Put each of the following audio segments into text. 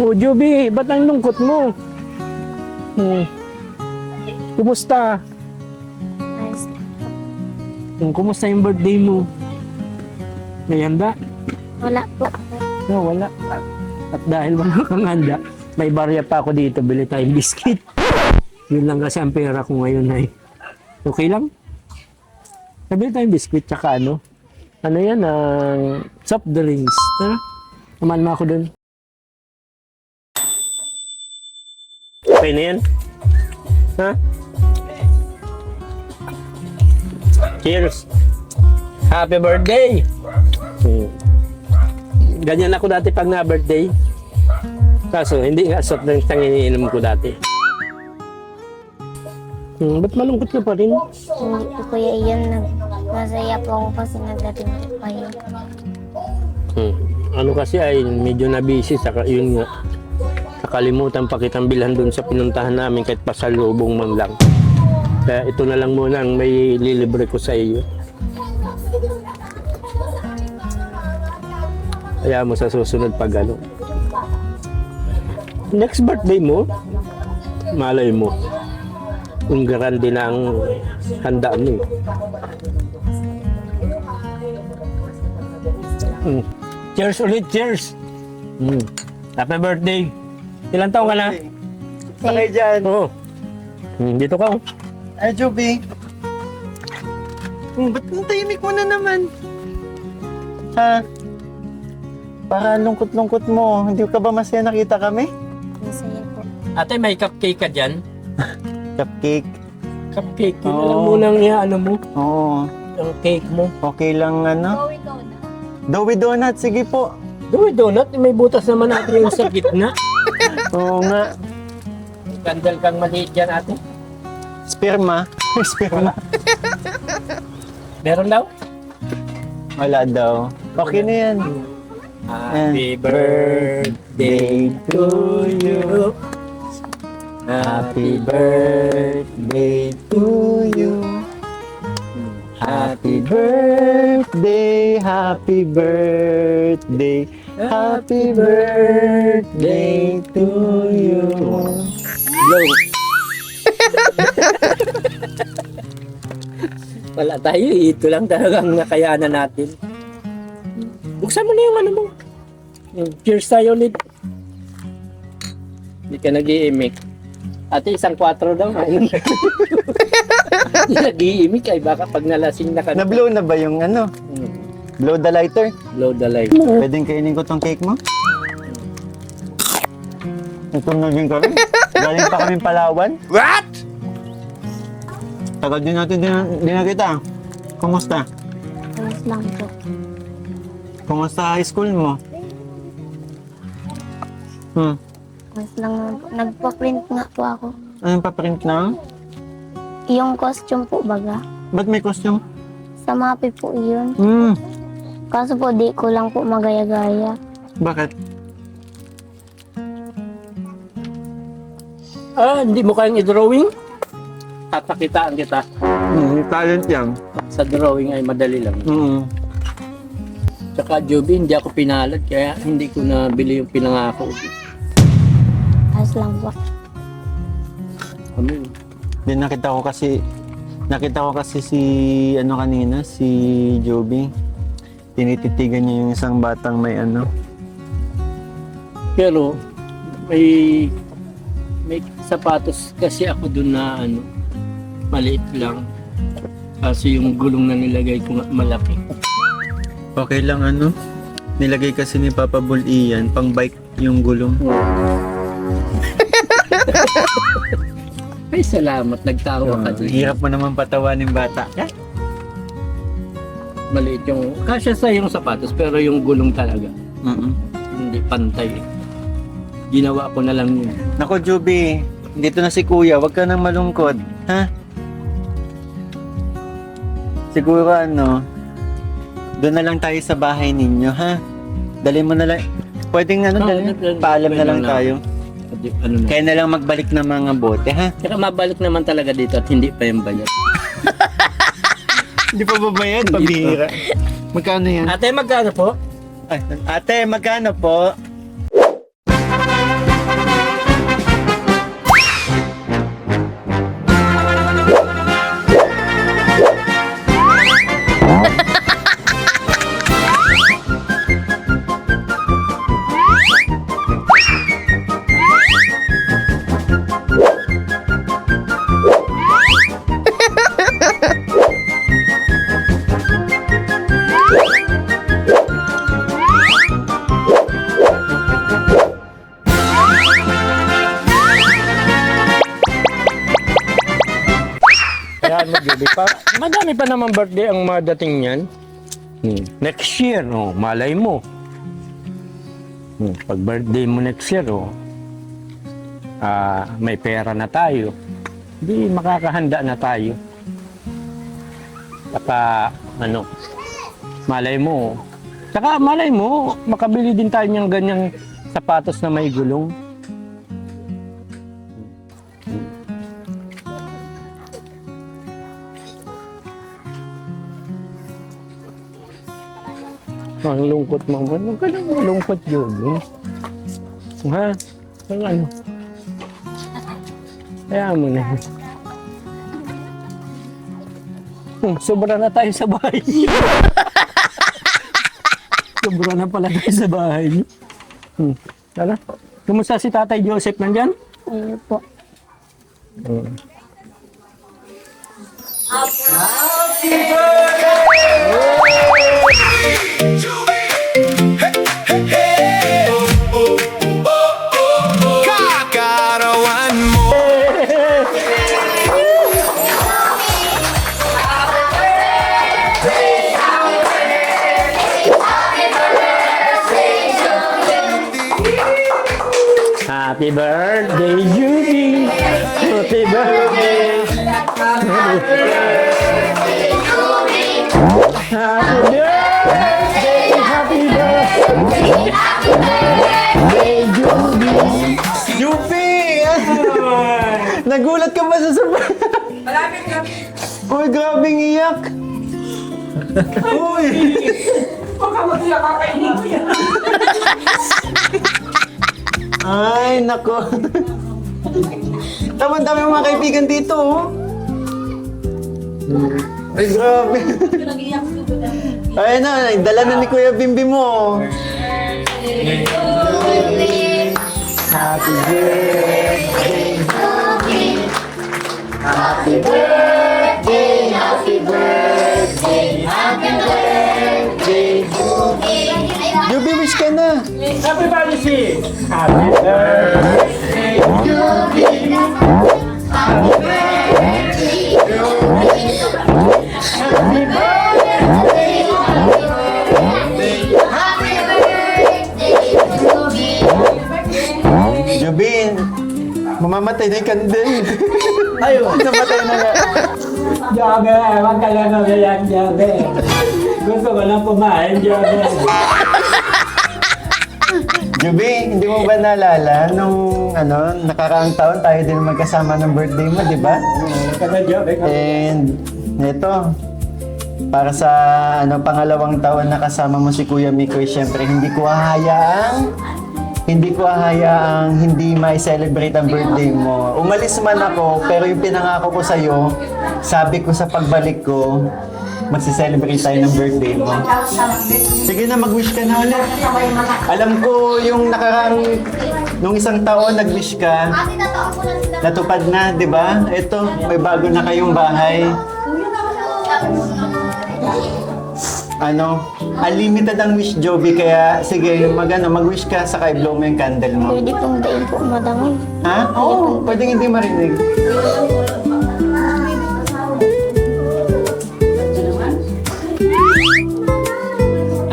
Oh, Joby, ba't ang lungkot mo? Kumusta? Ayos. Kumusta yung birthday mo? May handa? Wala po. No, wala. At dahil wala kang handa, may barya pa ako dito, bili tayong biscuit. Yun lang kasi ang pera ko ngayon ay. Okay lang? Nabili tayong biscuit tsaka ano? Ano yan? Soft drinks. Tara, naman mo ako dun. Okay na yan? Ha? Cheers! Happy birthday! Ganyan ako dati pag na-birthday. Kaso, hindi nga soft drinks ang iniinom ko dati. Ba't malungkot ka pa rin? Hindi po kuya iyon. Masaya po ako kasi nagdating po kayo. Ano kasi ay medyo na-busy, saka yun nga. Nakalimutan pa kitang bilhan dun sa pinuntahan namin kahit pasalubong man lang. Kaya ito na lang muna ang may lilibre ko sa iyo. Kaya mo sa susunod pag ano. Next birthday mo, malay mo. Unggaran din ang handaan mo. Cheers ulit, cheers! Happy birthday! Ilan taon ka na? Sakay dyan. Oo. Dito ka. Oh. Ay, Joby. Ba't ang tahimik mo na naman? Ha? Para lungkot-lungkot mo. Hindi ka ba masaya nakita kami? Masaya po. Ate, may cupcake ka dyan? Cupcake. Cupcake. Yun Oo. lang munang ano mo. Oo. Ang cake mo. Okay lang ano? Doughy donut. Sige po. Doy, donut. May butas naman natin yung sa gitna. Oo nga. Gandal kang maliit dyan, ate. Sperma. Sperma. Meron daw? Wala daw. Okay na yan. Happy birthday to you. Happy birthday to you. Happy birthday, happy birthday, happy birthday to you. Go! Wala tayo, ito lang talagang nakayanan natin. Buksan mo na yung ano mo. Cheers tayo ulit. Hindi ka nag-iimik. Ate, isang 4 daw. Nag-iimik ay baka pag nalasing na ka. Na-blow na ba yung ano? Blow the lighter? Blow the light. Pwedeng kainin ko tong cake mo? Itong naging kami? Galing pa kaming Palawan? What? Tagal din natin din nakita. Kumusta? Ayos lang po. Kumusta high school mo? Ayos lang naman po. Nagpa-print nga po ako. Anong paprint na? Yung costume po baga. Ba't may costume? Sa Mapi po yun. Kaso po di ko lang po magaya-gaya. Bakit? Hindi mo kayang i-drawing? Tatakitaan kita. Talent yan. Sa drawing ay madali lang. Tsaka Joby, hindi ako pinalad kaya hindi ko nabili yung pinangako. Ayos lang po. Amen. Then nakita ko kasi si ano kanina, si Joby. Tinititigan niya yung isang batang may ano. Pero may sapatos kasi ako dun na ano, maliit lang. Kasi yung gulong na nilagay ko nga malaki. Okay lang ano. Nilagay kasi ni Papa Bull Ian, pang bike yung gulong. Ay, salamat. Nagtawa ka dun. Hirap mo naman patawanin bata. Maliit yung, kasya sa yung sapatos, pero yung gulong talaga. Hindi pantay. Ginawa ko na lang yun. Nako Joby, dito na si Kuya, wag ka nang malungkot. Ha? Siguro ano, doon na lang tayo sa bahay ninyo, ha? Dali mo na lang. Pwedeng ano, paalam na lang tayo. Ano na. Kaya na lang magbalik ng mga bote, ha? Kaya mabalik naman talaga dito at hindi pa yung bayad. Hindi pa babayad, pabihira. Magkano yan? Ate, magkano po? Ay, ate, magkano po? Sabi pa, madami pa naman birthday ang madating niyan. Next year, malay mo. Pag birthday mo next year, may pera na tayo. Hindi makakahanda na tayo. Saka, malay mo. Saka, malay mo, makabili din tayo ng ganyang sapatos na may gulong. Ang lungkot mo. Huwag ka lang malungkot yun. Ha? Ano? Kaya mo na. Sobra na tayo sa bahay. Sobra na pala tayo sa bahay. Tara. Kumusta si Tatay Joseph nandyan? Ayun po. Happy birthday, Judy! Happy birthday! Happy birthday! Happy birthday, Judy! Yupi! Nagulat ka ba sa sabay? Malapit kami. Uy, grabing iyak! Uy! Baka mag-iyak kakainin ko yan. Ay, nako. Tama-dami mga kaibigan dito, oh. Ay, grabe. Ay na, dala na ni Kuya Bimbi mo. Happy birthday. Happy birthday. Happy birthday. Happy birthday. Jubi, wish ka na. Happy birthday! Happy birthday! Happy Jubin, mamamatay na yung kandil. Ayun, namatay na nga. Jobe, wag ka lang umiyak, Jobe. Gusto ko lang pumain, Jobe. Jubi, hindi mo ba naalala nung nakaraang taon tayo din magkasama ng birthday mo, di ba? Kada Jobe. And ito, para sa pangalawang taon na kasama mo si Kuya Mikoy, syempre hindi ko hahayaang hindi mai-celebrate ang birthday mo. Umalis man ako, pero yung pinangako ko sa'yo, sabi ko sa pagbalik ko, magsi-celebrate tayo ng birthday mo. Sige na, mag-wish ka na ulit. Alam ko yung nung isang taon nag-wish ka, natupad na, di ba? Ito, may bago na kayong bahay. Unlimited ang wish, Joby, kaya sige, mag-wish ka, saka i-blow mo yung candle mo. Pwede pong dain po, madam. Ha? Oo, pwedeng hindi marinig.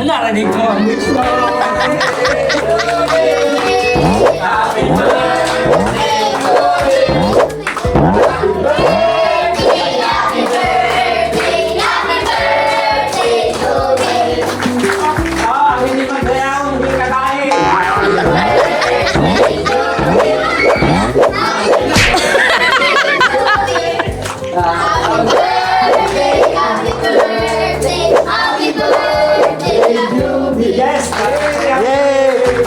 Narinig mo ang wish mo. Hindi magdayaw, hindi kakain. Yes! Yay!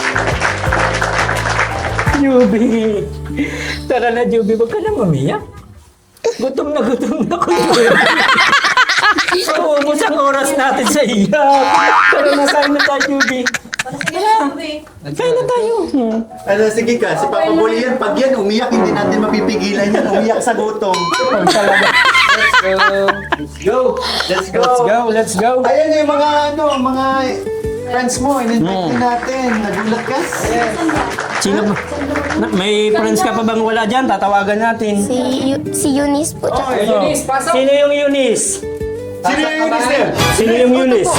Juby! Tara na, Juby. Huwag ka nang umiyak. Gutom na ko, Juby. Uubos ang oras natin sa iyak. Tara na, kain na tayo, Juby. Kain na tayo. Sige ka, si Papa Bully yan, pag yan umiyak, hindi natin mapipigilan yan. Umiyak sa gutom. Let's go. Let's go! Let's go. Let's go. Ayan yung mga friends mo, in-invite din natin. Nagulat ka? Sino ba? May friends ka pa bang wala dyan? Tatawagan natin. Si Eunice po. Tsaka Eunice, pasok. Sino yung Eunice? Sino yung Eunice na yun? Sino yung Eunice?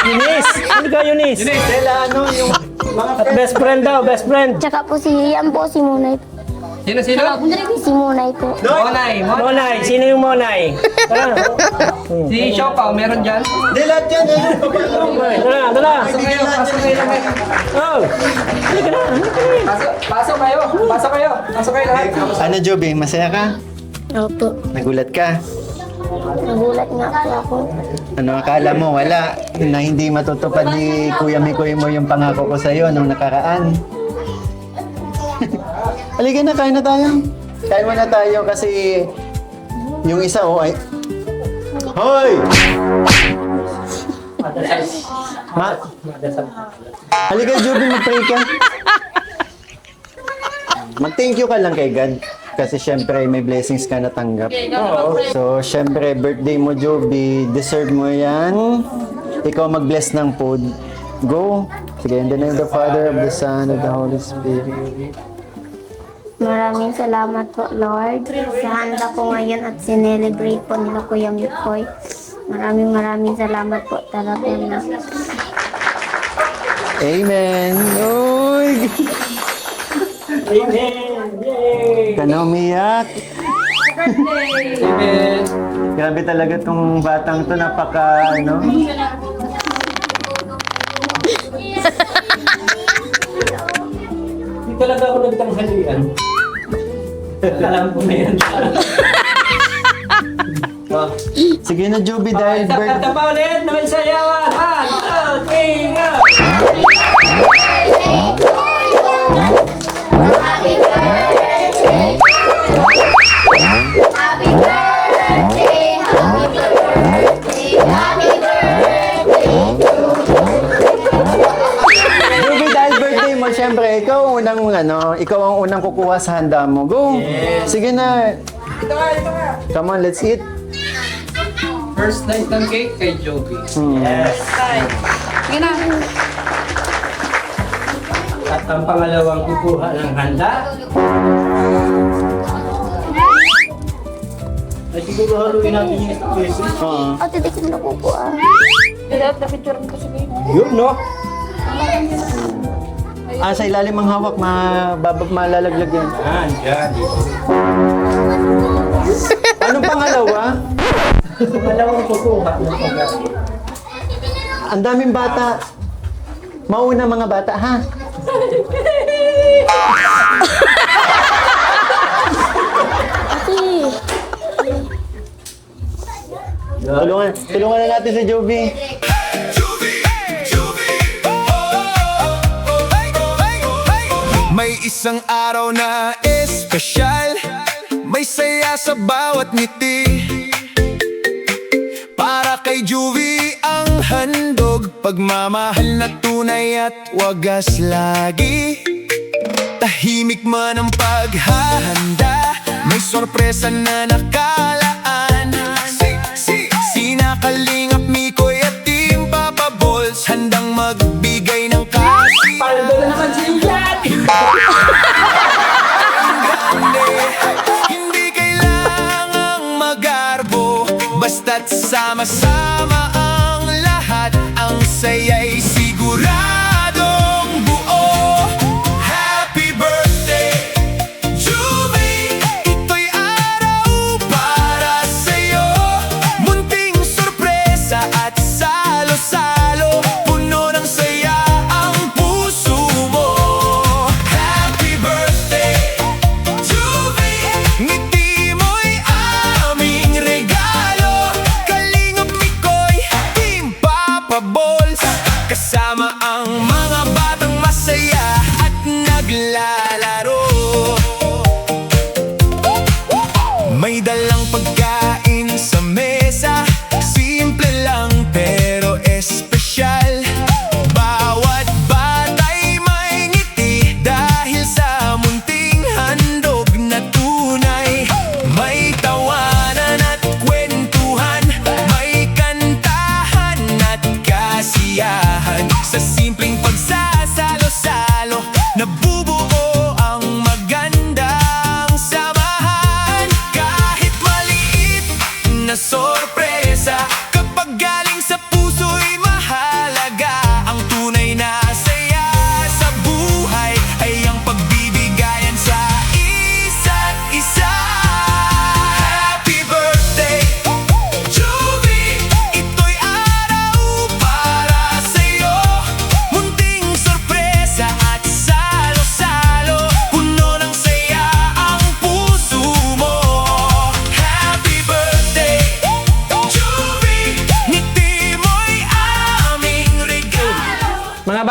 Eunice? Sino ka Eunice? Stella, ano yung mga At best friend daw, best friend. Tsaka po yan po si Munay. Sino? Si Munay po. Monay. Monay, sino yung Monay? Tara. Si Siopaw, meron dyan? Hindi lahat yan, ano? Paano? Tara. Pasok kayo, pasok kayo lahat. Oh. Halika na. Pasok kayo. Pasok kayo. Pasok kayo lahat. Ano, Joby? Masaya ka? Opo. Nagulat ka? Nagulat nga po ako. Ano, akala mo wala na hindi matutupad ni Kuya Mikoy mo yung pangako ko sa'yo nung nakaraan? Halika na, kain na tayo. Kain muna tayo kasi yung isa, oh, ay... Hoy! Ma... Halika, Joby, mag-pray ka. Mag-thank you ka lang kay God. Kasi syempre may blessings ka natanggap. So syempre birthday mo, Joby, deserve mo yan. Ikaw mag-bless ng food. Go. Sige, in the name of the Father, of the Son, of the Holy Spirit. Maraming salamat po, Lord. Sa handa ko ngayon at sinelebrate po nila Kuya Mikoy. Maraming salamat po talaga na. Amen. Uy! Amen. Yay. Ka na umiyak. Amen. Grabe talaga tong batang to, napaka, ano? Hindi talaga ako nagtanghalian. Alam ko na yan. Sige na, Joby, dahil Kanta pa ulit, naman sayawan. 1, 2, 3, go! Joby, dahil birthday mo, syempre, ikaw ang unang kukuha sa handa mo. Go! Sige na. Ito nga. Come on, let's eat. First night ng cake kay Joby. Yes. Sige na. At ang pangalawang kukuha ng handa. Ay, siguro haluin natin yung espresso. Oo. Ate, tikin na po po ah. Yun, no? Sa ilalim ang hawak, malalaglag yan. Dyan. Anong pangalawa? Pangalawang kukuha ng handa. Ang daming bata. Mauna mga bata, ha? Ate, Tulungan na natin si Joby. May isang araw na espesyal, may saya sa bawat ngiti. Para kay Joby ang handog, pagmamahal na tunay at wagas lagi. Tahimik man ang paghahanda, may sorpresa na nakalaan. Sina Kalingap Mikoy at Team Papa Balls, handang magbigay ng kasi. Paldo na naman si Yan! Hindi kailangang magarbo, basta't sama-sama ang lahat. Ang saya'y siguradong buo. Happy birthday, Joby! Ito'y araw para sa'yo. Munting sorpresa at salo-salo, puno ng saya ang puso mo. Happy birthday, Joby! Ngiti mo'y aming regalo. Kalingap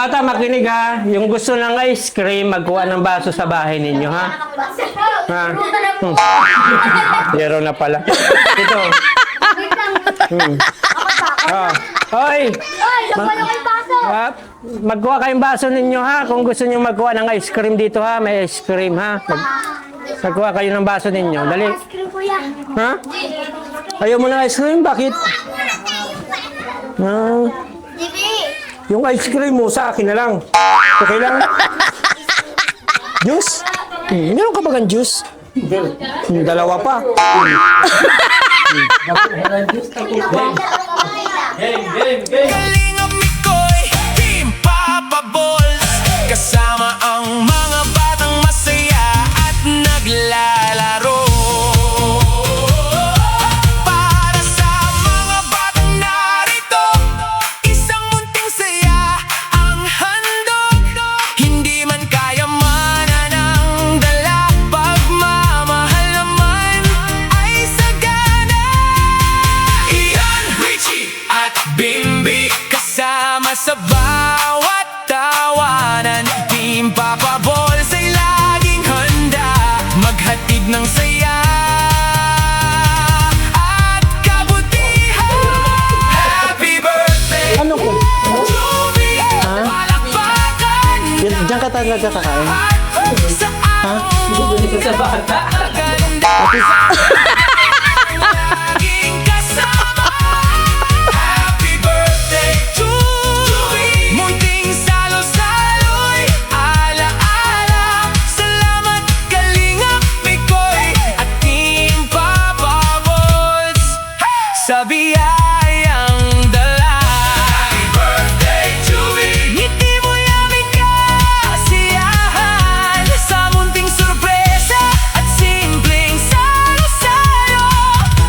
bata, makinig ha. Yung gusto ng ice cream, magkuha ng baso sa bahay ninyo, ha? Ha? Zero na pala. Ito. Hoy! Magkuha kayong baso ninyo, ha? Kung gusto nyo magkuha ng ice cream dito, ha? May ice cream, ha? Magkuha kayo ng baso ninyo. Dali. Ha? Ayaw mo ng ice cream? Bakit? Yung ice cream mo sa akin na lang. Okay lang? Juice? Meron ka ba kang juice? Dalawa pa. Kalingap Mikoy, Team Papa Balls. Kasama ang mga batang masaya at naglalaro. Para sa mga batang narito, isang munting saya ang handog. Hindi man kayamanan ang dala, pagmamahal naman ay sagana. Ian, Richie at Bimbi, kasama sa bawat tawanan. Team Papa Balls ay laging handa maghatid ng saya at kabutihan. Happy birthday, Ano ko? Joby! Palakpakan Diyan ka talaga kakain? sa ating Sa bata. ganda. Laging kasama. Happy birthday, Joby! Munting salo-salo'y ala-ala. Salamat Kalingap Mikoy at Team Papa Balls sa biyayang dala. Happy birthday, Joby! Ngiti mo'y aming kasiyahan sa munting sorpresa at simpleng salo-salo.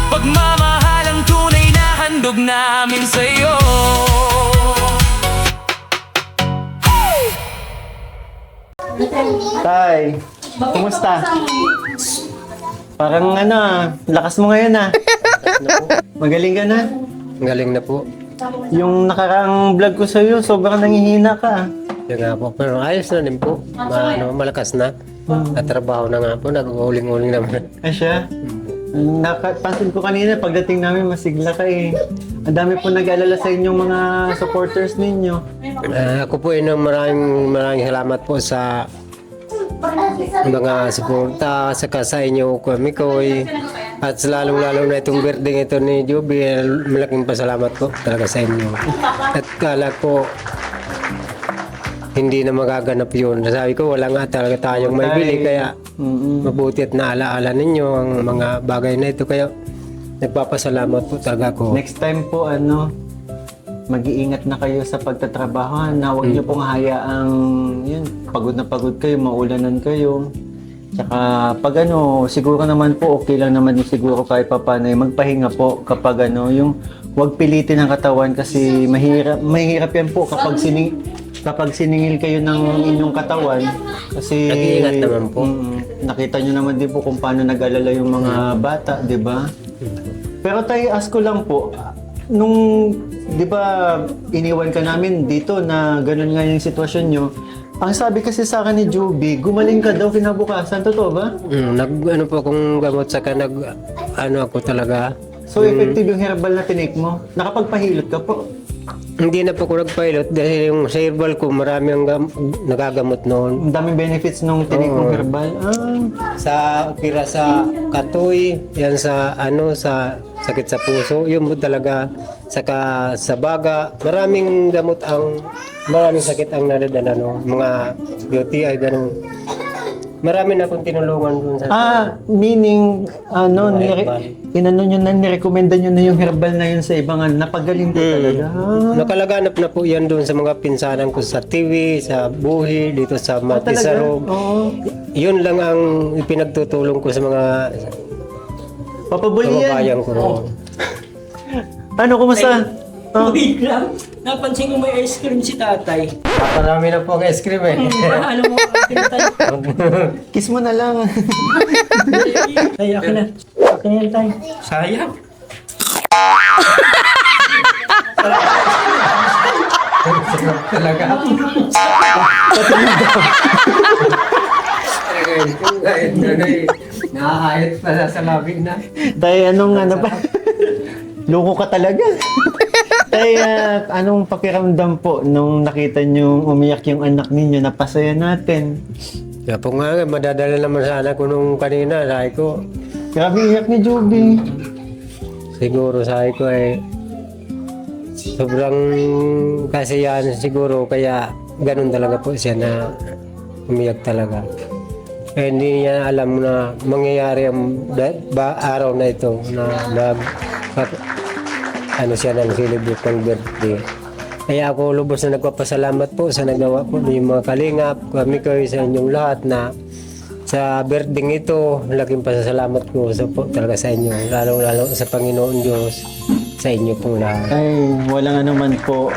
Pagmamahal ang tunay na handog namin sa'yo. Tay, kumusta? Parang lakas mo ngayon Magaling ka na. Galing na po. Yung nakaraang vlog ko sa'yo, sobrang nangihina ka. Yung nga po. Pero ayos na din po. Malakas na. At trabaho na nga po. Nag-uling-uling naman. Asya? Pansin ko kanina, pagdating namin masigla ka eh. Ang dami po nag-alala sa inyong mga supporters ninyo. Ako po ay maraming salamat po sa mga suporta sa inyo kami ko at lalong-lalo na itong birthday ito ni Joby, malaking pasalamat po talaga sa inyo. At kala ko hindi na magaganap yun. Sabi ko wala nga talaga tayong may bili kaya mabuti at naalaala ninyo ang mga bagay na ito kaya nagpapasalamat po talaga ko. Next time po, mag-iingat na kayo sa pagtatrabaho. Huwag niyo pong hayaang yun, pagod na pagod kayo, maulanan kayo. Tsaka pag siguro naman po, okay lang naman yung siguro kahit paano magpahinga po kapag yung huwag pilitin ang katawan kasi mahirap yan po kapag siningil kayo ng inyong katawan kasi Nag-iingat naman po. Nakita nyo naman din po kung paano nag-alala yung mga bata, di ba? Pero tayo, ask ko lang po, nung, di ba, iniwan ka namin dito na ganun nga yung sitwasyon nyo, ang sabi kasi sa akin ni Joby, gumaling ka daw kinabukasan. Totoo ba? Po akong gamot saka ako talaga. So, effective yung herbal na tinake mo? Nakapagpahilot ka po? Hindi na po ako nagpilot dahil yung sa herbal ko marami ang nagagamot noon. Ang daming benefits nung tinake mong herbal. Sa pira sa katoy, yan sa sa sakit sa puso, yun po talaga. Saka sa baga, maraming gamot maraming sakit ang nadadala mga UTI ganun. Marami na akong tinulungan dun sa Meaning, nirekomenda nyo na yung herbal na yun sa ibang napagaling po talaga. Nakalaganap na po yan doon sa mga pinsanan ko sa TV, sa Buhi, dito sa Matisarog. Oo. Yun lang ang ipinagtutulong ko sa mga Papabuli yan. kababayan ko. Kumusta? Wait lang. Napansin ko may ice cream si tatay. Marami na po ang ice cream Ano mo? Kiss mo na lang. Ay, akin na. Akin na yan, tay. Sayang. Masarap talaga. Nakahayat pala sa labi na. Tay, anong ano ba? Loko ka talaga. Tay, anong pakiramdam po nung nakita nyo umiyak yung anak ninyo? Napasaya natin. Kaya po nga, madadala naman sana ko nung kanina. Sabi ko, Grabe iyak ni Joby. siguro sabi ko sobrang kasiyahan siguro. Kaya ganun talaga po siya na umiyak talaga. Kaya hindi niya alam na mangyayari ang araw na ito na ano siya ng celebrate ng birthday. Kaya ako lubos na nagpapasalamat po sa nagawa po ng mga kalingap, kami kayo sa inyong lahat na sa birthday ito, laking pasasalamat ko po talaga sa inyo, lalo sa Panginoon Diyos, sa inyo pong lahat. Ay, walang anuman po.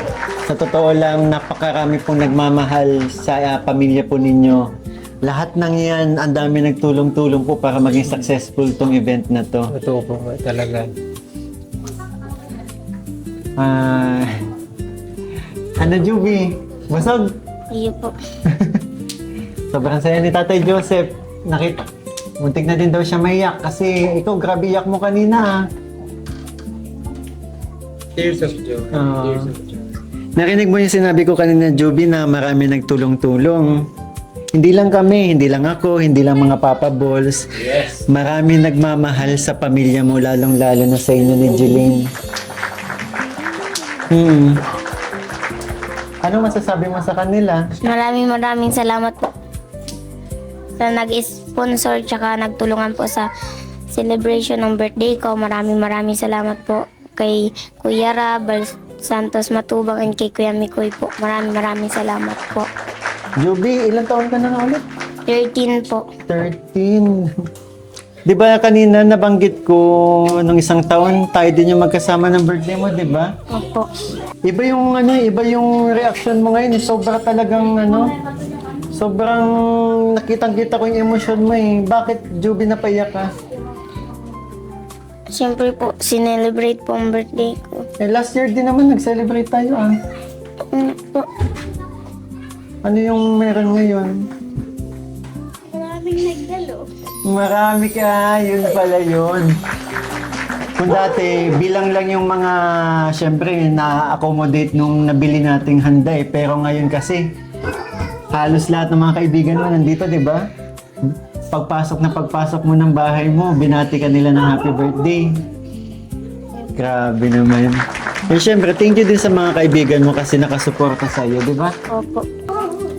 Sa totoo lang, napakarami pong nagmamahal sa pamilya po ninyo. Lahat ng yan, ang dami nagtulong-tulong po para maging successful tong event na to. Ito po talaga. Ano, Juby? Busog? Iyo po. Sobrang saya ni Tatay Joseph. Muntik na din daw siya maiyak kasi ikaw, grabe iyak mo kanina. Tears of joy. Tears of joy. Narinig mo yung sinabi ko kanina, Juby, na marami nagtulong-tulong. Hindi lang kami, hindi lang ako, hindi lang mga Papa Balls. Yes. Marami nagmamahal sa pamilya mo, lalong-lalo na sa inyo ni Jeline. Ano masasabi mo sa kanila? Maraming salamat po sa nag-sponsor tsaka nagtulungan po sa celebration ng birthday ko. Maraming salamat po kay Kuya Rab, Santos Matubang, and kay Kuya Mikoy po. Maraming salamat po. Juby, ilang taon ka na ulit? 13 po. 13. Di ba kanina nabanggit ko nung isang taon, tayo din yung magkasama ng birthday mo, di ba? Opo. Iba yung reaction mo ngayon. Sobra talagang sobrang nakitang-kita ko yung emosyon mo eh. Bakit, Juby, napaiyak ka? Siyempre po, sinelebrate po ang birthday ko. Eh, last year din naman nag-celebrate tayo ah. Po. Ano yung meron ngayon? Maraming nagdalo. Marami ka, yun pala yun. Kung dati, bilang lang yung mga, syempre, na-accommodate nung nabili nating handa eh. Pero ngayon kasi, halos lahat ng mga kaibigan mo nandito, di ba? Pagpasok mo ng bahay mo, binati ka nila ng happy birthday. Grabe naman. Eh, syempre, thank you din sa mga kaibigan mo kasi nakasuporta sa'yo, di ba? Opo.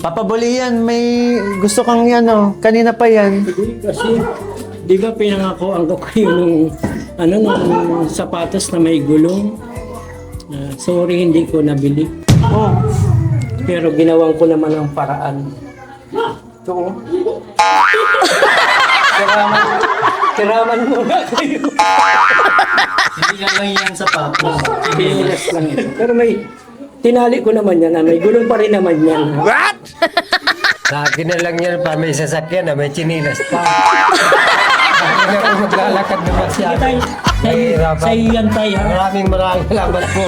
Papa Bolian, may gusto kang kanina pa yan. Kasi, di ba pinangakoan ko kayo nung sapatos na may gulong? Sorry, hindi ko nabili. Oh, Pero ginawan ko naman ang paraan. Ito. Kiraman muna kayo. hindi nga lang yan sa papa. Pinilas lang ito. Pero tinali ko naman yan. May gulong pa rin naman yan. Sa akin na lang yan pa may sasakyan na may chinilas pa. Hindi na ako maglalakad na masyado. Sa iyo yan tayo. Maraming salamat po.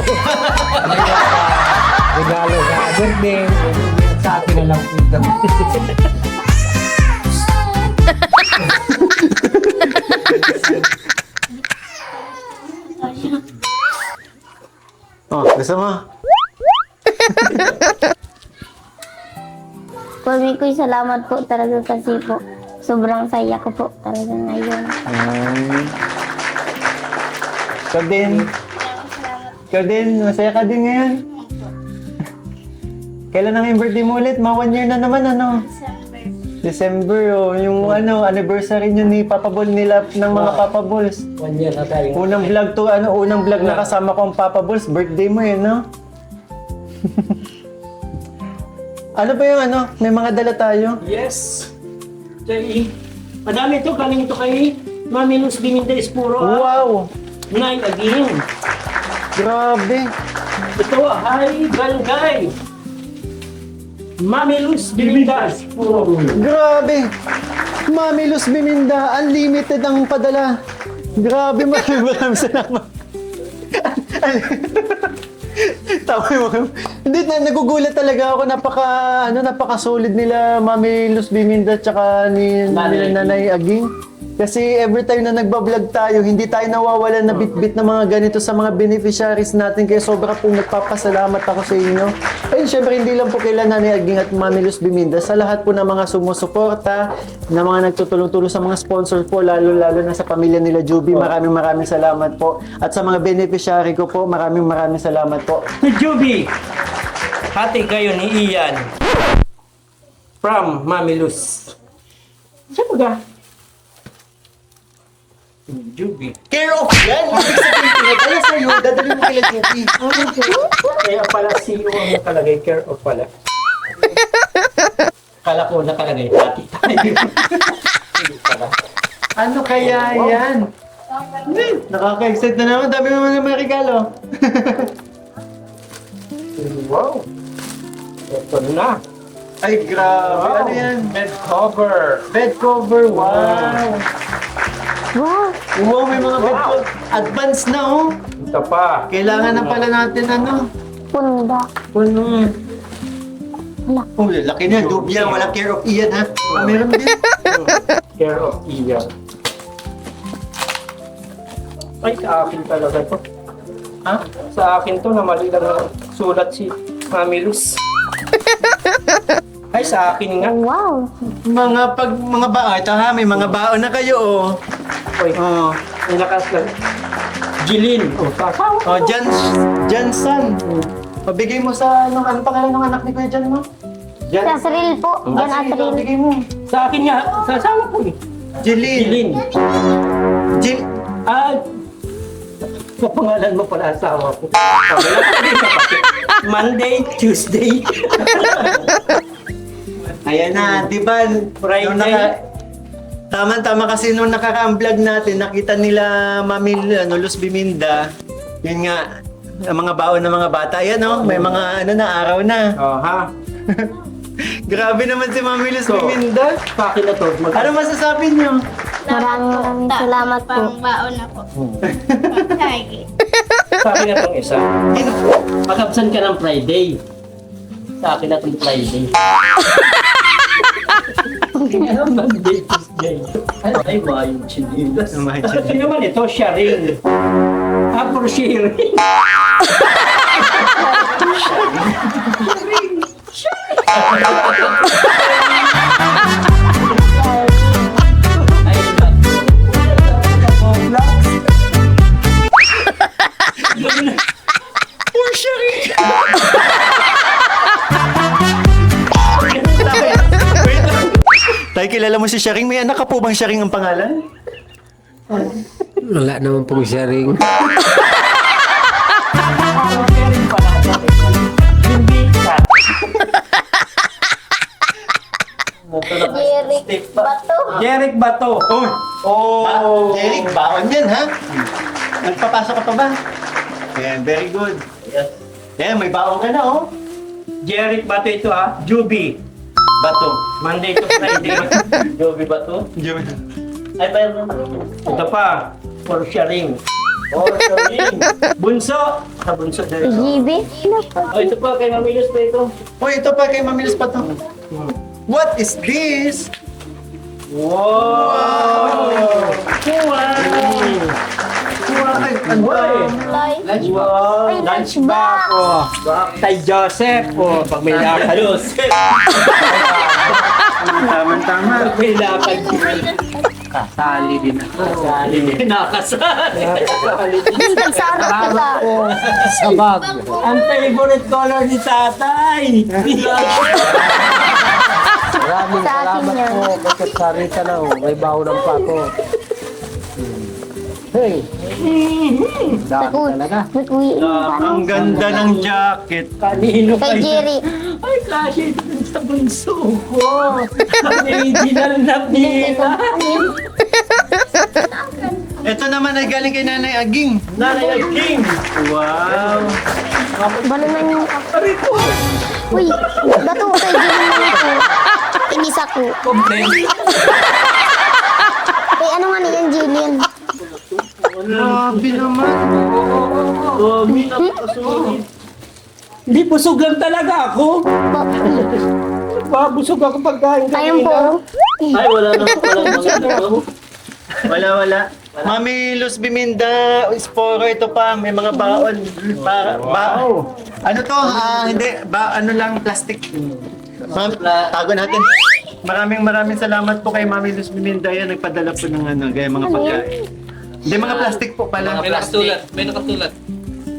Regalo sa birthday. Sa akin na lang po ito. Oh, gusto mo? Mami ko, salamat po talaga kasi po sobrang saya ko po talaga ngayon. Ikaw din, masaya ka din ngayon. Kailan ang birthday mo ulit? 1 year na naman, December, yung anniversary nyo ni Papa Ball nila ng mga Papa Balls. 1 year na tayo. Unang vlog na kasama ko ang Papa Balls, birthday mo no? Ano ba yung may mga dala tayo? Yes. Madami ito. Galing ito kay Mami Luz Biminda Espuro. Wow! Nay again. Grabe! Ito ay Galgay. Mami Luz Biminda Espuro. Grabe! Mami Luz Biminda, unlimited ang padala. Grabe, maraming salamat. Tama mo. Hindi, nagugulat talaga ako. Napaka-solid nila Mami Luz Biminda tsaka nila Nanay Aging. Kasi every time na nagbablog tayo, hindi tayo nawawalan na bit-bit ng mga ganito sa mga beneficiaries natin. Kaya sobra pong nagpapasalamat ako sa inyo. Ayun, syempre hindi lang po kila Nanay Aging at Mami Luz Biminda. Sa lahat po ng mga sumusuporta, na mga nagtutulong-tulong sa mga sponsor po, lalo-lalo na sa pamilya nila Juby. Maraming salamat po. At sa mga beneficiary ko po, maraming salamat po. Juby! Hati kayo ni Ian. From Mami Luz. Saan mo ga? Juby. Care of yan! Ibig sabihin, pinadala sa'yo, dadalhin mo kila Juby. Kaya pala CEO ang nakalagay, care of pala. Kala ko nakalagay, hati tayo. Hindi pala. Ano kaya yan? Nakaka-excite na naman. Dami naman ng mga regalo. Wow! Ito na. Ay, grabe. Ano yan? Bed cover. Bed cover. Wow. Wow! Wow, may mga bed cover. Advance na, oh. Ito pa. Kailangan na pala natin, Punda. Ano? Oh, laki na. Dubya. Walang care of Ian, ha? Meron din. Care of Ian. Ay, sa akin talaga to. Ha? Sa akin to, na mali lang ang sulat si Mami Luz. Ay, sa akin nga. Wow! Mga baon. Ito, ha? May mga baon na kayo, oh. Uy, Oh. may nakaslag. Jilin. Oh, sasawa. Oh, Jansan. Pabigay mo sa, ano pangalan ng anak ni Kuya Jan mo? Jan? Asril po. Jan sige, Asril. pabigay mo. Sa akin nga, sasawa ko eh. Jilin. Jilin. Ah, sa pangalan mo pala asawa ko. Monday, Tuesday. Ayan na, di ba? Friday. Tama-tama kasi nung nakaka-vlog natin, nakita nila Mami Luz Biminda, yun nga, ang mga baon ng mga bata. Ayan, oh, may mga araw na. Oh, ha? Grabe naman si Mami Luz So, Biminda. sa akin na to. Ano masasabi niyo? Maraming salamat po. Pangbaon ako. Lagi. Sa akin na tong isa. Mag-absent ka ng Friday. Sa akin na tong Friday. Monday, Tuesday. Ay, may chinilas. May chinilas. Kasi naman ito, sharing. For sharing. Tay, kilala mo si Sharing? May anak ka po bang Sharing ang pangalan? Wala naman pong sharing. Sharing pala. Hindi ka. Jeric Bato. Jeric Bato. Oh. Eric, baon yan, ha? Nagpapasok ka pa ba? Ayan, very good. Yes. Ayan, may baon ka na, oh. Jeric Bato ito ha. Juby. Bato. Monday to Friday. Juby Bato. Ay, mayroon. Ito pa. For sharing. For sharing. Bunso. Sa bunso dito. GB. Oh, ito pa kay Mami Luz pa ito. Oh, ito pa kay Mami Luz pa to. What is this? Wow! Ay, ano ba? Wow! Lunch bag! Oh. Kay Joseph! Oh, pag may lakad. Joseph! Tama-tama. Pag may lakad. Kasali din ako. Kasali din. Nakasali. Nakasali din. Nagsarap ka ta. Sa bag. Ang favorite color ni tatay! Maraming Sa akin salamat yan. po. Bakit sari ka na, oh. May bawunan pa ako. Hey! Dami Ako, talaga. may kuya. Ang ganda ng jacket. Kanino Kay Jerry. Ay, kasi dun sa bunso ko. Original na pila. Ito naman ay galing kay Nanay Aging. Nanay Aging. Wow. Balo na yung... Aray ko. Uy, bato kay Jerry na ito. Inis ako. Complete. Kay ano nga niyan, Jillian? Grabe naman. Oh, minapasulit. Hindi, busog lang talaga ako. Busog ako pagkain Ayun po. Ay, wala na. Wala. Mami Luz Biminda, Sporo, ito pa, may mga baon. Ano to? Hindi, ano lang, plastic. Tago natin. Maraming salamat po kay Mami Luz Biminda. Yan, nagpadala po ng gaya mga pagkain. Hindi, mga plastic po pala. May nakatulat. May nakatulat.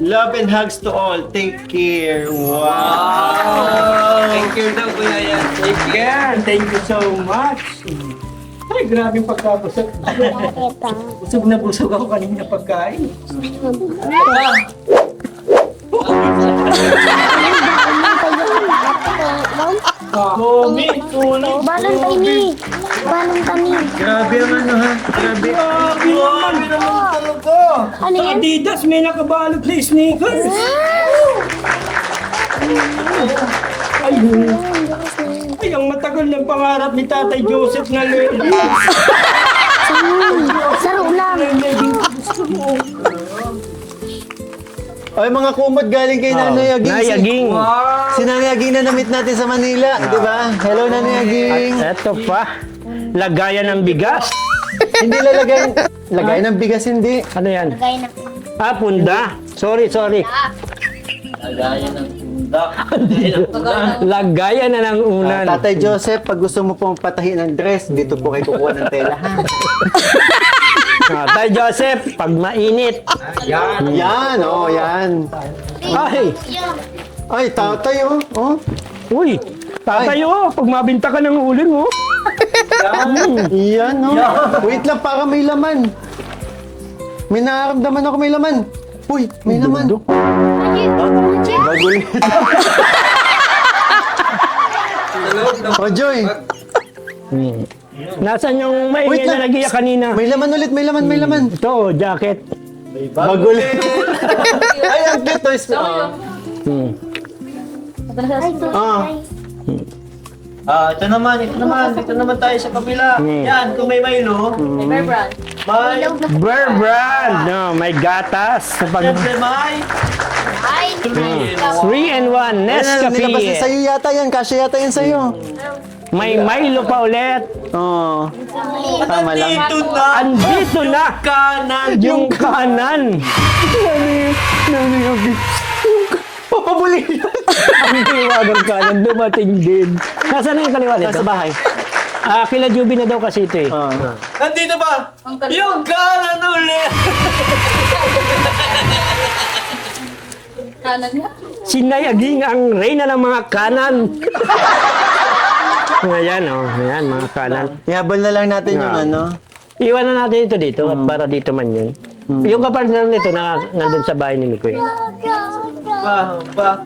Love and hugs to all. Take care. Wow! Thank you daw, Kuya Yan. Thank you. Yan, thank you so much. Ay, grabe yung pagkabusog. Busog na busog ako kanina pagkain. Komi, tulog. Balon tani. Balon tani. Grabe ang ha. Grabe. Grabe naman talaga. Ano yan? Adidas, may nakabalot na sneakers. Ay, ay, ang matagal ng pangarap ni Tatay Joseph na lady. Saro lang. Ay, mga kumot galing kay Nanay Aging. Nanay Aging. Si Nanay Aging na na-meet natin sa Manila, di ba? Hello, Nanay Aging. At eto pa, lagayan ng bigas. Hindi lagay ng bigas, hindi. Ano yan? Gaya na. Ah, punda. Sorry. Lagayan na ng unan. Tatay Joseph, pag gusto mo pong patahin ng dress, dito po kayo kukuha ng tela, ha? Tatay Joseph, pag mainit. Yan, yan. Ay, Ay, tatay, oh. uy. Tatay, pag mabinta ka ng uling, Yan, oh. Wait lang, para may laman. May nararamdaman ako may laman. Uy, may laman. Bagulit. Oh, Joy. Nasaan yung Wait maingay lang. na nagiyak kanina? May laman ulit, may laman. Ito, jacket. Bagulit. Ay, ang cute, toys. Ito naman. Dito naman tayo sa kabila. Yan, kung may Milo. May Bear brand. No, may gatas. Siyempre may 3-in-1 Nilabas na Nescafe. sa'yo yata yan. Kasya yata yan sa'yo. May Milo pa ulit. Oo. Tama lang. dito na Andito na kanan. yung kanan. Papabuli. Ang kaliwagang kanan dumating din. Nasaan na yung kaliwa nito? Sa bahay. Kila Juby na daw kasi ito eh. Nandito ba? Yung kanan ulit. Sinay Aging ang reyna ng mga kanan. Ayan, ayan, mga kanan. Ihabol na lang natin yung ano. Iwan na natin ito dito at para dito man yun. Yung kapartner nito na nandun sa bahay ni Mikoy. Ba.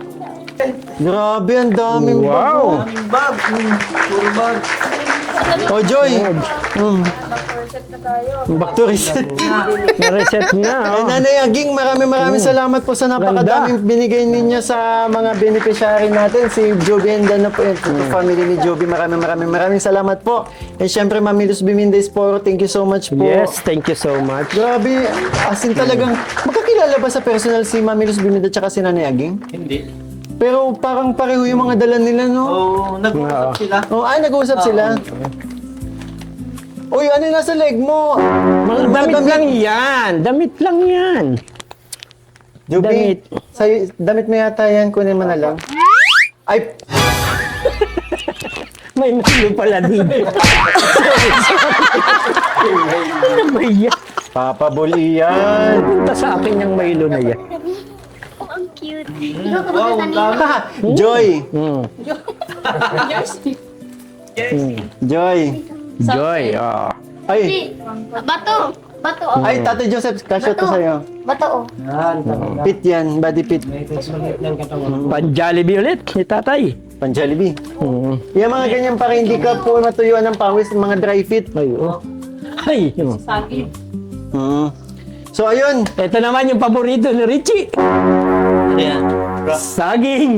Grabe, ang daming Wow! Bag. Puro bag. Oh, Joy. Back to reset. Na-reset na. Ay, Nanay Aging, maraming salamat po sa napakadaming binigay ninyo sa mga beneficiary natin. Si Joby and na po yung family ni Joby. Maraming salamat po. And syempre, Mami Luz Biminda Sporo, thank you so much po. Yes, thank you so much. Grabe, as in talagang, magkakilala ba sa personal si Mami Luz Biminda tsaka si Nanay Aging? Hindi. Pero parang pareho yung mga dala nila, no? Nag-uusap sila. Oh, nag-uusap sila. Uy, ano yung nasa leg mo? Mga damit lang yan. Damit lang yan. Joby, Damit. damit mo yata yan, kunin mo na lang. Ay, May Milo pala dito. Ano ba yan? papabuli yan. Punta sa akin yung Milo na yan. Ang cute. Joy, Joy. Joy, Ay, Bato. Oh. ay, Tatay Joseph, kasya to sa'yo. Bato. Pit yan, body pit. Pan-Jollibee ulit ni tatay. Pan-Jollibee. Yung mga ganyan para hindi ka po matuyuan ng pawis, mga dry fit. Ay, So, ayun. ito naman yung paborito ni Richie. Ayan. Saging.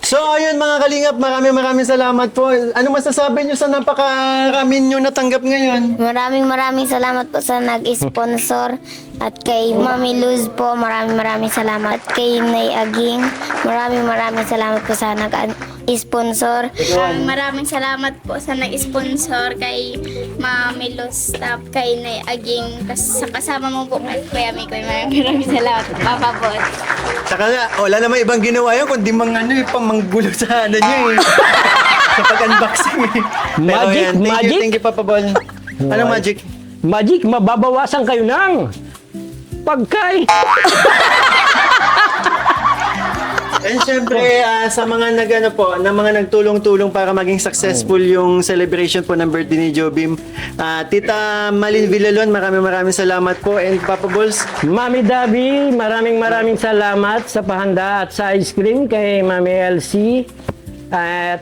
So, So, ayun mga kalingap, maraming salamat po. Ano masasabi nyo sa napakarami nyo natanggap ngayon? Maraming salamat po sa nag-sponsor at kay Mami Luz po, maraming salamat. At kay Nay Aging, maraming salamat po sa nag-sponsor. Maraming salamat po sa nag-sponsor kay Mami Luz, kay Nay Aging, sa kasama mo po kay Kuya Mikoy. Maraming salamat po, Papa Boss. Saka nga, wala naman ibang ginawa yun, kundi pamanggulo sa ano nyo eh. Sa pag-unboxing eh. Pero Magic, yan, magic. thank you Papa Bol. Anong magic? Magic, mababawasan kayo ng pagkain. And syempre, sa mga mga nagtulong-tulong para maging successful yung celebration po ng birthday ni Jobim. Tita Malin Villalon, maraming salamat po. And Papa Balls, Mami Dabi, maraming salamat sa pahanda at sa ice cream kay Mami LC. At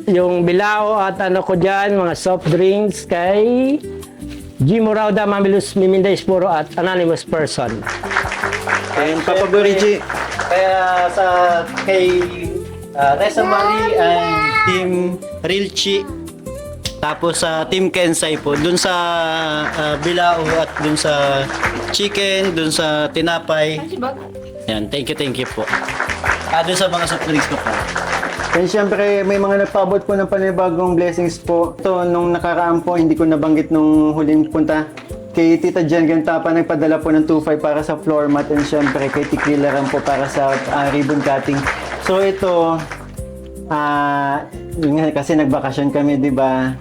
yung bilao at ano ko dyan, mga soft drinks kay Jimo Rauda, Mami Luz, Miminda Espuro at Anonymous Person. and Papa Borigi. Kaya kay Reza Marie and Team Rilchi, tapos sa Team Kensai po, dun sa Bilao at dun sa Chicken, dun sa Tinapay. Yan, thank you po. Dun sa mga soft drinks ko po. And syempre, may mga nagpaabot po ng panibagong blessings po. Ito, nung nakaraan po, hindi ko nabanggit nung huling punta. Kay Tita Jan Gantapa, nagpadala po ng 2.5 para sa floor mat. And syempre, kay Tikilaran po para sa ribbon cutting. So ito, yun nga, kasi nagbakasyon kami, di ba?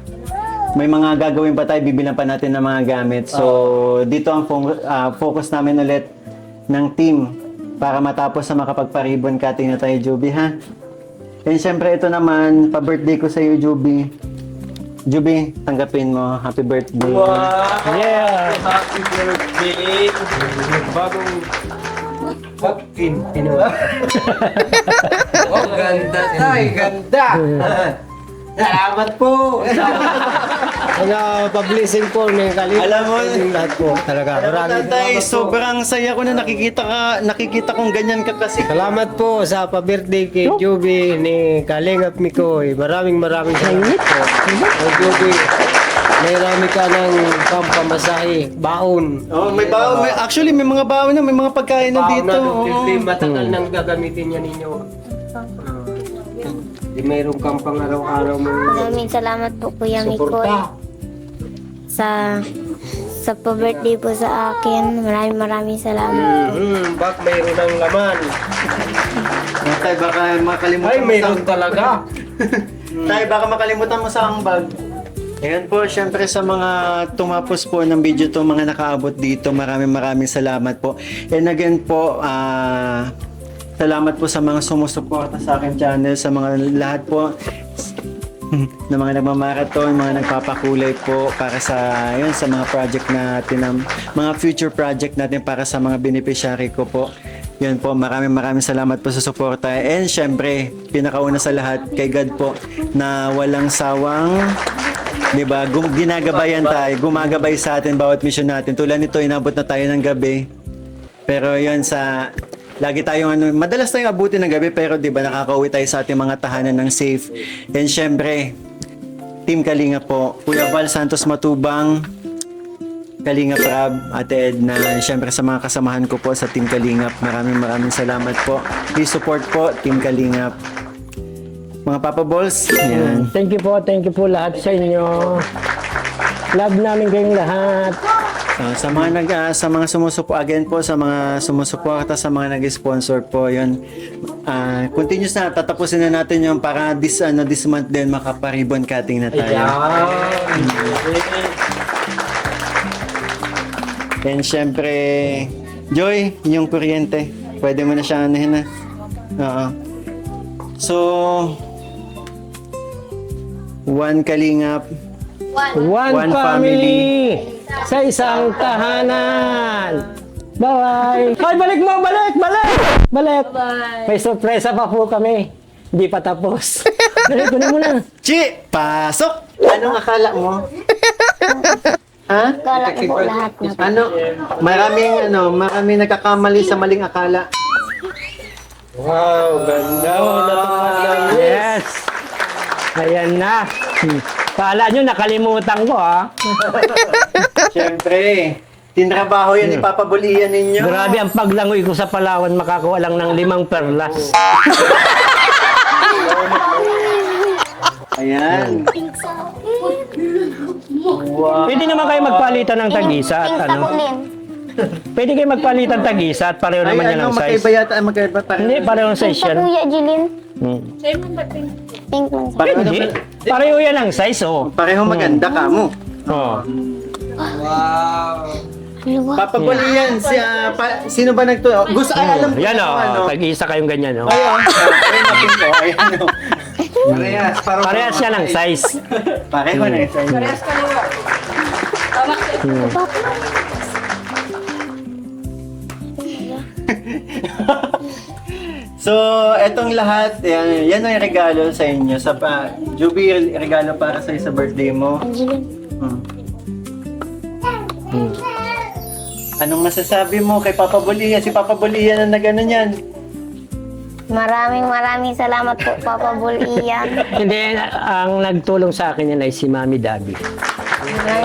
May mga gagawin pa tayo, bibilang pa natin ng mga gamit. So, dito ang focus namin ulit ng team para matapos na makapagpa-ribbon cutting na tayo, Juby, ha? And syempre, ito naman, pa-birthday ko sa iyo, Juby. Juby, tanggapin mo. Happy birthday. Yeah! Happy birthday! Bagong Oh, ganda tay, ganda! Salamat po! Pa-blessing po ni Kalingap. Alam mo, yung lahat po talaga. Maraming Tatay, salamat po. sobrang saya ko na nakikita kong ganyan ka kasi. Salamat po sa pa-birthday kay Joby ni Kalingap Mikoy. Maraming salamat po. Kay Joby, marami ka ng pampamasahe, baon. Oh, may baon. Actually, may mga baon na, may mga pagkain na dito. Oo. Matagal nang gagamitin niya ninyo. Di mayroong kang pang araw-araw mo Maraming salamat po Kuya Mikoy suporta. sa pa-birthday po sa akin. Maraming salamat. Bak mayroon ng laman. Tay, baka makalimutan Ay, mo mayroon talaga. Tay, baka makalimutan mo sa ang bag. Ayan po, syempre sa mga tumapos po ng video to, mga nakaabot dito, maraming salamat po. And again po, salamat po sa mga sumusuporta sa akin channel, sa mga lahat po na mga nagmamarathon, mga nagpapakulay po para sa yun, sa mga project natin, mga future project natin para sa mga beneficiary ko po. Yun po, maraming salamat po sa suporta. And syempre, pinakauna sa lahat, kay God po, na walang sawang, di ba, ginagabayan tayo, gumagabay sa atin bawat mission natin. Tulad nito, inabot na tayo ng gabi. Pero yun lagi tayong madalas tayong abutin ng gabi, pero di ba nakakauwi tayo sa ating mga tahanan ng safe. And syempre, Team Kalinga po, Kuya Val Santos Matubang, Kalinga Prab, Ate Edna, syempre sa mga kasamahan ko po sa Team Kalingap, maraming salamat po. Please support po, Team Kalingap. Mga Papa Balls, yan. Thank you po lahat sa inyo. Love namin kayong lahat. Sa mga sumusuporta, again po, sa mga sumusuporta, sa mga nag-sponsor po, yun. Continuous na, tatapusin na natin yung para this month din, makapa-ribbon cutting na tayo. And syempre, Joy, yung kuryente, pwede mo na siya anuhin na. Oo. So, one Kalingap, One family sa isang tahanan. Bye-bye. Ay, balik mo! Balik! May sorpresa pa po kami. Hindi pa tapos. Dali, kunin mo na. Chi! Pasok! Anong akala mo? Ha? Kala ko po lahat na Maraming nagkakamali sa maling akala. Wow, ganda. Ayan na. Kala nyo, nakalimutan ko ha. Siyempre, tinrabaho yan, ipapabulian ninyo. Grabe ang paglangoy ko sa Palawan, makakuha lang ng 5 perlas. Ayan. Pwede naman kayo magpalitan ng tagisa at ano. Pwede kayo magpalitan tagisa at pareho naman yan ang size. magkaiba yata, magkaiba pa. Hindi, pareho ang size yan. Kuya Jilin. Hmm. Pink man sa. Hindi. Pareho yan ang size, oh. Pareho maganda ka mo. Oh. Papabulian, sino ba nagturo? Gusto, ay, alam ko. Yan, na kung ano. oh. Tag-isa kayong ganyan, oh. Ayun, ayun, napin ko. Ayan, oh. Parehas yan ang size. Pareho na yun. So, etong lahat, yan ang regalo sa inyo. Juby, regalo para sa'yo sa birthday mo. Hmm. Anong masasabi mo kay Papa Bulian? Si Papa Bulian ang nag-ano niyan. Maraming salamat po, Papa Bulian. Hindi, ang nagtulong sa akin yan ay si Mami Dabi.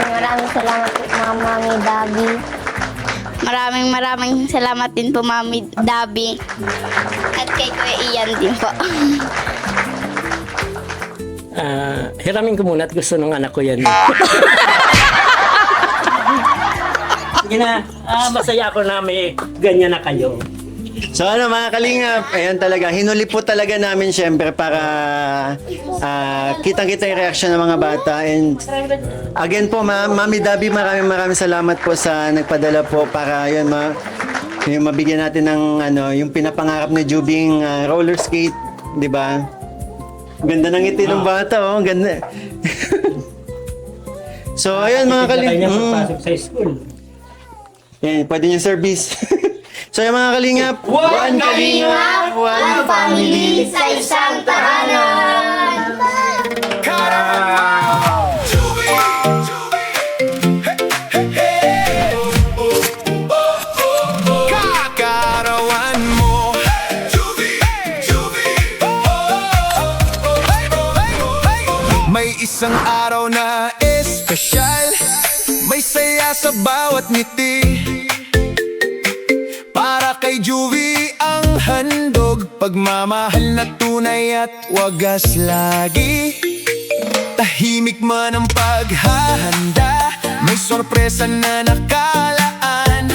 Maraming salamat po, Mami Dabi. Maraming salamat din po, Mami Dabi. At kay Kuya Ian din po. Hiramin ko muna at gusto ng anak ko yan. Sige na, masaya ako na may ganyan na kayo. So ano mga kalingap, ayan talaga, hinuli po talaga namin syempre para kitang-kita yung reaction ng mga bata. And again po, Mami Dabi, maraming salamat po sa nagpadala po para yun, yung mabigyan natin ng ano, yung pinapangarap ni Jubing roller skate, di ba? Ganda ng ngiti ng bata, oh, ganda. So ayun mga Kaya niya kalingap. pagpasok sa school. Yan, pwede niyo service. So yung mga kalingap, one kalingap, one family. Sa isang tahanan. Kakarawan mo. May isang araw na espesyal, may saya sa bawat ngiti. Para kay Juvie ang handog, pagmamahal na tunay at wagas lagi. Tahimik man ang paghahanda, may sorpresa na nakalaan.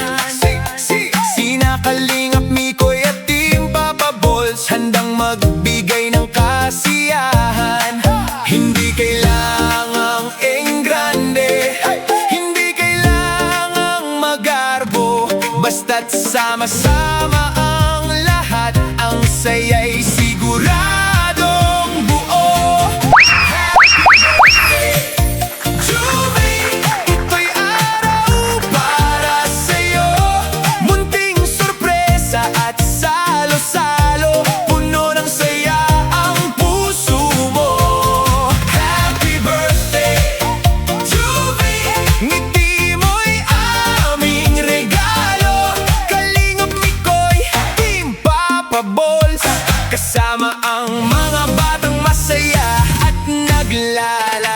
Sina Kalingap, Mikoy at Team Papa Balls, handang magbigay ng kasiyahan. Hindi kailangang enggrande, hindi kailangang magarbo, basta't sama-sama ang lahat, ang saya'y siguradong buo. Juvie, ito'y araw para sa'yo, munting sorpresa at salo-salo, puno ng saya ang puso mo. Happy birthday, Juvie, ngiti mo'y aming regalo. Kalingap, Mikoy, Team Papa Balls, kasama ang mga batang masaya at naglalaro.